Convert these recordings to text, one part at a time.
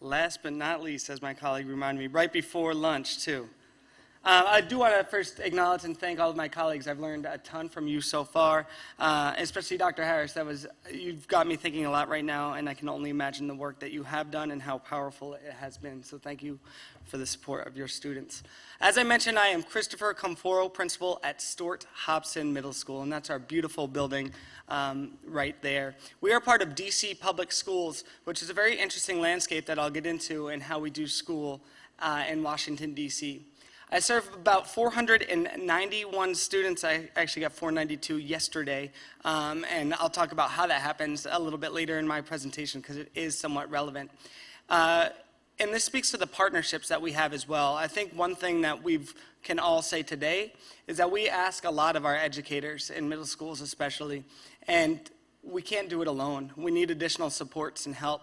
last but not least, as my colleague reminded me, right before lunch, too. I do want to first acknowledge and thank all of my colleagues. I've learned a ton from you so far, especially Dr. Harris. You've got me thinking a lot right now, and I can only imagine the work that you have done and how powerful it has been. So thank you for the support of your students. As I mentioned, I am Kristofer Comeforo, principal at Stuart-Hobson Middle School, and that's our beautiful building right there. We are part of DC Public Schools, which is a very interesting landscape that I'll get into in how we do school in Washington, D.C. I serve about 491 students. I actually got 492 yesterday, and I'll talk about how that happens a little bit later in my presentation because it is somewhat relevant. And this speaks to the partnerships that we have as well. I think one thing that we can all say today is that we ask a lot of our educators in middle schools especially, and we can't do it alone. We need additional supports and help.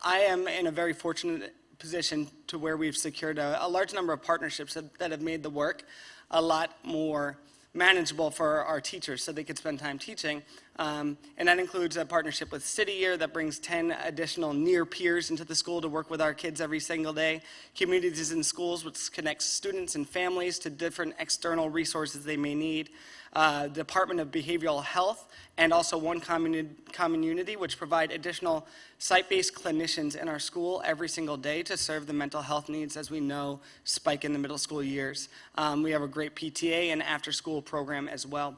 I am in a very fortunate position to where we've secured a large number of partnerships that have made the work a lot more manageable for our teachers so they could spend time teaching. And that includes a partnership with City Year that brings 10 additional near peers into the school to work with our kids every single day. Communities in Schools, which connects students and families to different external resources they may need. Department of Behavioral Health, and also One Community, which provide additional site-based clinicians in our school every single day to serve the mental health needs, as we know, spike in the middle school years. We have a great PTA and after-school program as well.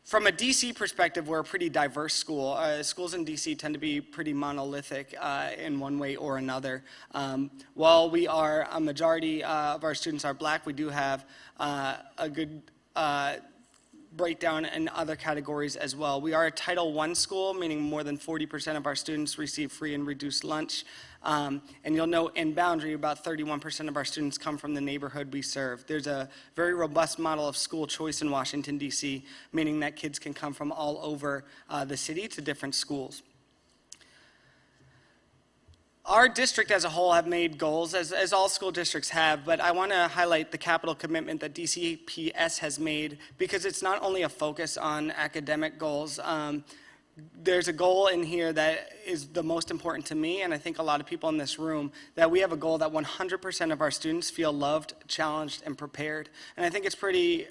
From a DC perspective, we're a pretty diverse school. Schools in DC tend to be pretty monolithic in one way or another. While we are, a majority of our students are Black, we do have a good breakdown in other categories as well. We are a Title I school, meaning more than 40% of our students receive free and reduced lunch. And you'll note in Boundary, about 31% of our students come from the neighborhood we serve. There's a very robust model of school choice in Washington, D.C., meaning that kids can come from all over the city to different schools. Our district as a whole have made goals, as all school districts have, but I want to highlight the capital commitment that DCPS has made because it's not only a focus on academic goals. There's a goal in here that is the most important to me, and I think a lot of people in this room, that we have a goal that 100% of our students feel loved, challenged, and prepared. And I think it's pretty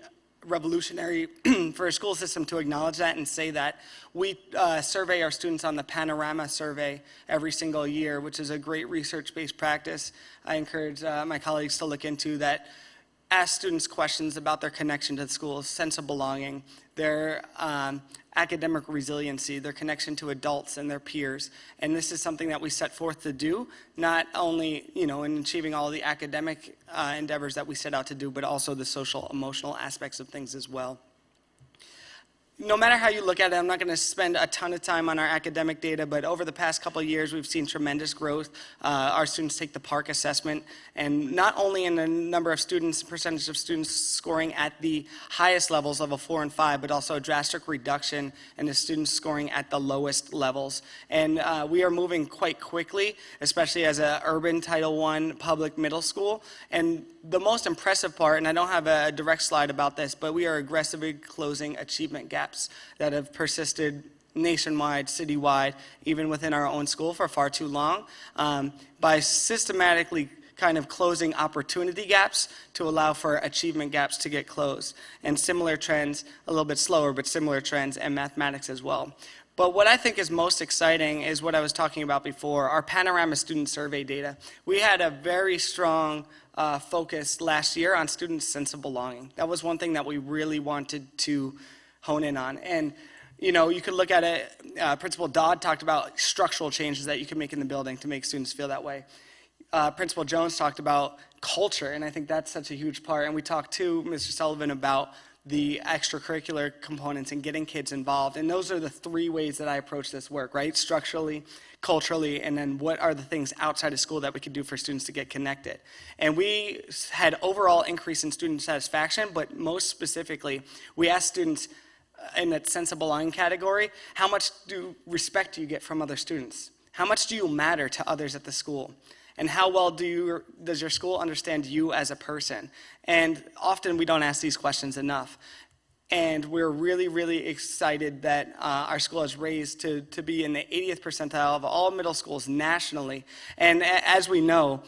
revolutionary for a school system to acknowledge that and say that. We survey our students on the PANORAMA survey every single year, which is a great research-based practice I encourage my colleagues to look into, that ask students questions about their connection to the school, sense of belonging, their academic resiliency, their connection to adults and their peers. And this is something that we set forth to do, not only in achieving all the academic endeavors that we set out to do, but also the social, emotional aspects of things as well. No matter how you look at it, I'm not going to spend a ton of time on our academic data, but over the past couple of years, we've seen tremendous growth. Our students take the PARCC assessment, and not only in the number of students, percentage of students scoring at the highest levels, level 4 and 5, but also a drastic reduction in the students scoring at the lowest levels. And we are moving quite quickly, especially as an urban Title I public middle school. And the most impressive part, and I don't have a direct slide about this, but we are aggressively closing achievement gaps that have persisted nationwide, citywide, even within our own school for far too long, by systematically kind of closing opportunity gaps to allow for achievement gaps to get closed. And similar trends, a little bit slower, but similar trends in mathematics as well. But what I think is most exciting is what I was talking about before, our PANORAMA student survey data. We had a very strong focus last year on students' sense of belonging. That was one thing that we really wanted to hone in on. And you could look at it, Principal Dodd talked about structural changes that you can make in the building to make students feel that way. Principal Jones talked about culture, and I think that's such a huge part. And we talked to Mr. Sullivan about the extracurricular components and getting kids involved. And those are the three ways that I approach this work, right? Structurally, culturally, and then what are the things outside of school that we could do for students to get connected. And we had overall increase in student satisfaction, but most specifically, we asked students in that sense of belonging category, how much respect do you get from other students? How much do you matter to others at the school? And how well does your school understand you as a person? And often we don't ask these questions enough. And we're really, really excited that our school has raised to be in the 80th percentile of all middle schools nationally. And as we know,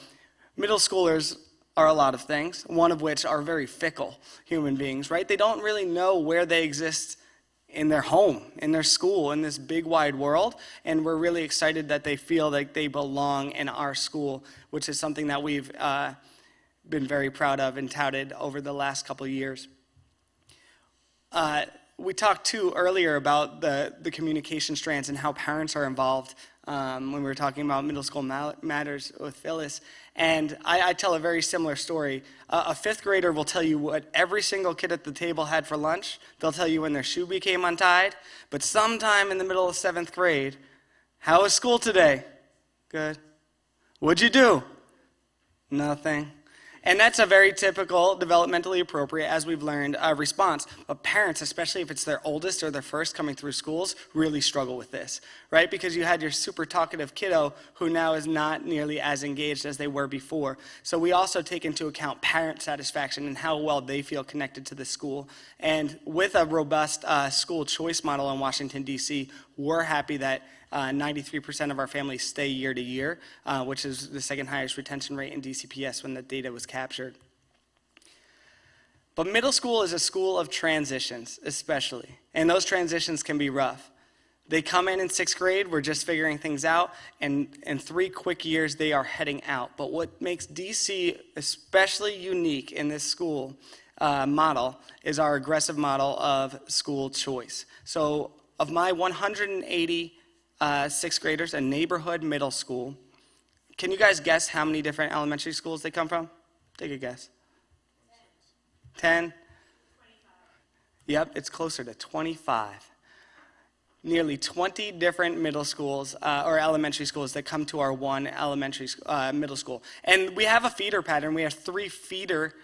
middle schoolers are a lot of things, one of which are very fickle human beings, right? They don't really know where they exist in their home, in their school, in this big wide world. And we're really excited that they feel like they belong in our school, which is something that we've been very proud of and touted over the last couple of years. We talked too earlier about the communication strands and how parents are involved when we were talking about middle school matters with Phyllis. And I tell a very similar story. A fifth grader will tell you what every single kid at the table had for lunch. They'll tell you when their shoe became untied. But sometime in the middle of 7th grade, how was school today? Good. What'd you do? Nothing. And that's a very typical, developmentally appropriate, as we've learned, response. But parents, especially if it's their oldest or their first coming through schools, really struggle with this, right? Because you had your super talkative kiddo who now is not nearly as engaged as they were before. So we also take into account parent satisfaction and how well they feel connected to the school. And with a robust school choice model in Washington, D.C., we're happy that 93% of our families stay year to year, which is the second highest retention rate in DCPS when the data was captured. But middle school is a school of transitions, especially, and those transitions can be rough. They come in 6th grade, we're just figuring things out, and in 3 quick years, they are heading out. But what makes DC especially unique in this school model is our aggressive model of school choice. So of my 180 6th graders, a neighborhood middle school. Can you guys guess how many different elementary schools they come from? Take a guess. 10? 25. Yep, it's closer to 25. Nearly 20 different middle schools or elementary schools that come to our one middle school. And we have a feeder pattern. We have 3 feeder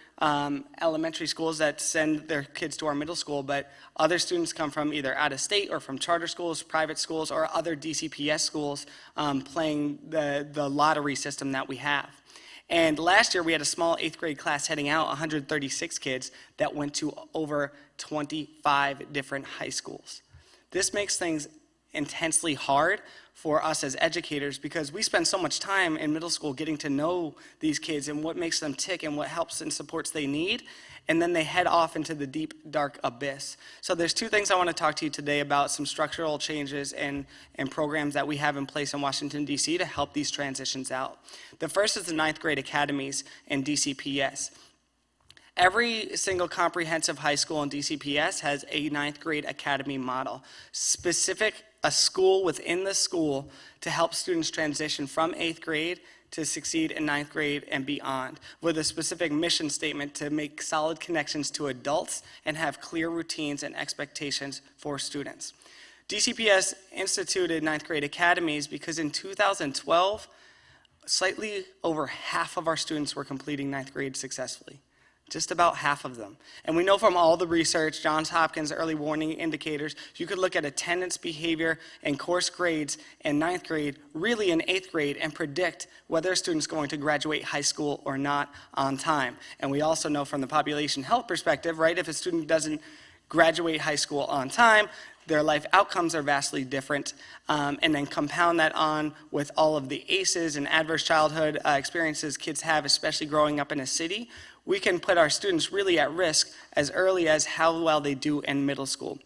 elementary schools that send their kids to our middle school, but other students come from either out of state or from charter schools, private schools, or other DCPS schools playing the lottery system that we have. And last year we had a small 8th grade class heading out, 136 kids that went to over 25 different high schools. This makes things intensely hard for us as educators because we spend so much time in middle school getting to know these kids and what makes them tick and what helps and supports they need, and then they head off into the deep, dark abyss. So there's 2 things I want to talk to you today about, some structural changes and programs that we have in place in Washington, D.C. to help these transitions out. The first is the 9th grade academies and DCPS. Every single comprehensive high school in DCPS has a 9th grade academy model, a school within the school to help students transition from 8th grade to succeed in 9th grade and beyond, with a specific mission statement to make solid connections to adults and have clear routines and expectations for students. DCPS instituted 9th grade academies because in 2012, slightly over half of our students were completing 9th grade successfully. Just about half of them. And we know from all the research, Johns Hopkins early warning indicators, you could look at attendance, behavior, and course grades in 9th grade, really in 8th grade, and predict whether a student's going to graduate high school or not on time. And we also know from the population health perspective, right, if a student doesn't graduate high school on time, their life outcomes are vastly different, and then compound that on with all of the ACEs and adverse childhood experiences kids have, especially growing up in a city, we can put our students really at risk as early as how well they do in middle school.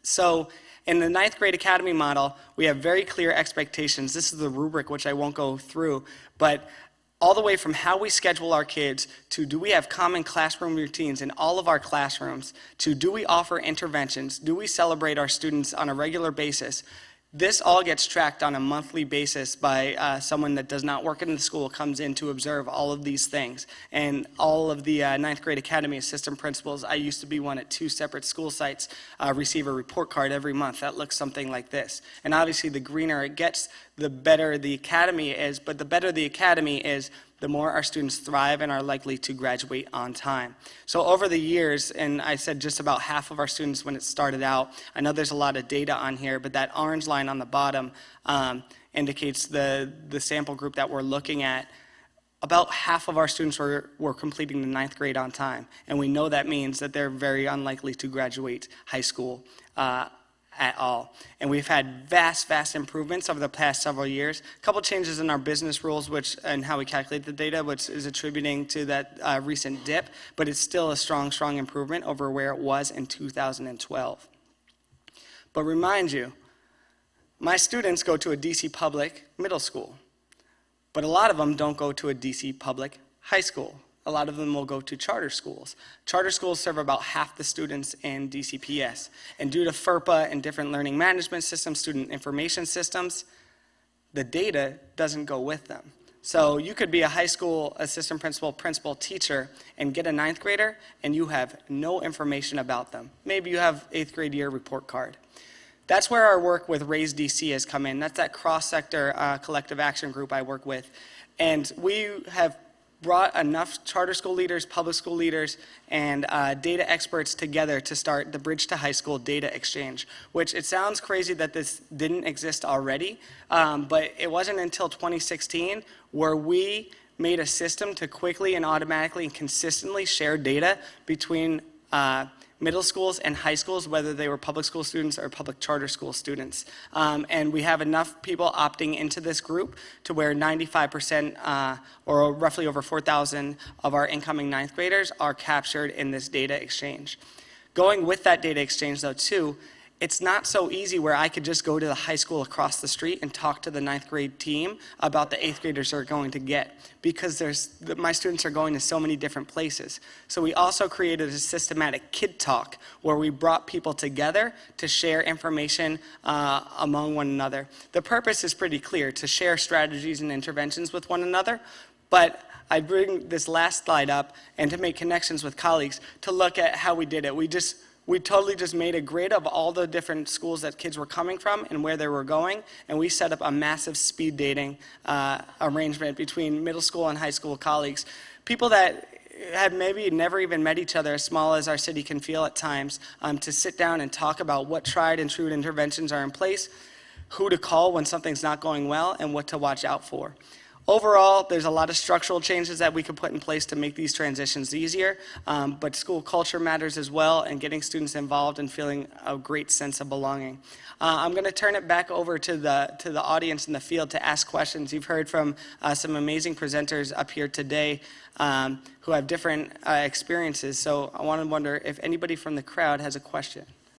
So in the 9th grade academy model, we have very clear expectations. This is the rubric, which I won't go through, but all the way from how we schedule our kids to do we have common classroom routines in all of our classrooms to do we offer interventions, do we celebrate our students on a regular basis. This all gets tracked on a monthly basis by someone that does not work in the school, comes in to observe all of these things. And all of the 9th grade academy assistant principals, I used to be one at 2 separate school sites, receive a report card every month that looks something like this. And obviously the greener it gets, the better the academy is, but the better the academy is, the more our students thrive and are likely to graduate on time. So over the years, and I said just about half of our students when it started out, I know there's a lot of data on here, but that orange line on the bottom indicates the sample group that we're looking at. about half of our students were completing the 9th grade on time. And we know that means that they're very unlikely to graduate high school at all. And we've had vast improvements over the past several years. A couple changes in our business rules and how we calculate the data, which is attributing to that recent dip, but it's still a strong improvement over where it was in 2012. But remind you, my students go to a DC public middle school, but a lot of them don't go to a DC public high school. A lot of them will go to charter schools. Charter schools serve about half the students in DCPS. And due to FERPA and different learning management systems, student information systems, the data doesn't go with them. So you could be a high school assistant principal, teacher, and get a 9th grader, and you have no information about them. Maybe you have 8th grade year report card. That's where our work with RAISEDC has come in. That's that cross-sector collective action group I work with. And we have brought enough charter school leaders, public school leaders, and data experts together to start the Bridge to High School data exchange, which it sounds crazy that this didn't exist already, but it wasn't until 2016 where we made a system to quickly and automatically and consistently share data between middle schools and high schools, whether they were public school students or public charter school students. And we have enough people opting into this group to where 95% or roughly over 4,000 of our incoming 9th graders are captured in this data exchange. Going with that data exchange though too, it's not so easy where I could just go to the high school across the street and talk to the 9th grade team about the 8th graders they're going to get, because my students are going to so many different places. So we also created a systematic kid talk where we brought people together to share information among one another. The purpose is pretty clear, to share strategies and interventions with one another, but I bring this last slide up and to make connections with colleagues to look at how we did it. We totally just made a grid of all the different schools that kids were coming from and where they were going, and we set up a massive speed dating arrangement between middle school and high school colleagues. People that had maybe never even met each other, as small as our city can feel at times, to sit down and talk about what tried and true interventions are in place, who to call when something's not going well, and what to watch out for. Overall, there's a lot of structural changes that we could put in place to make these transitions easier, but school culture matters as well, and getting students involved and feeling a great sense of belonging. I'm going to turn it back over to the audience in the field to ask questions. You've heard from some amazing presenters up here today who have different experiences, so I want to wonder if anybody from the crowd has a question.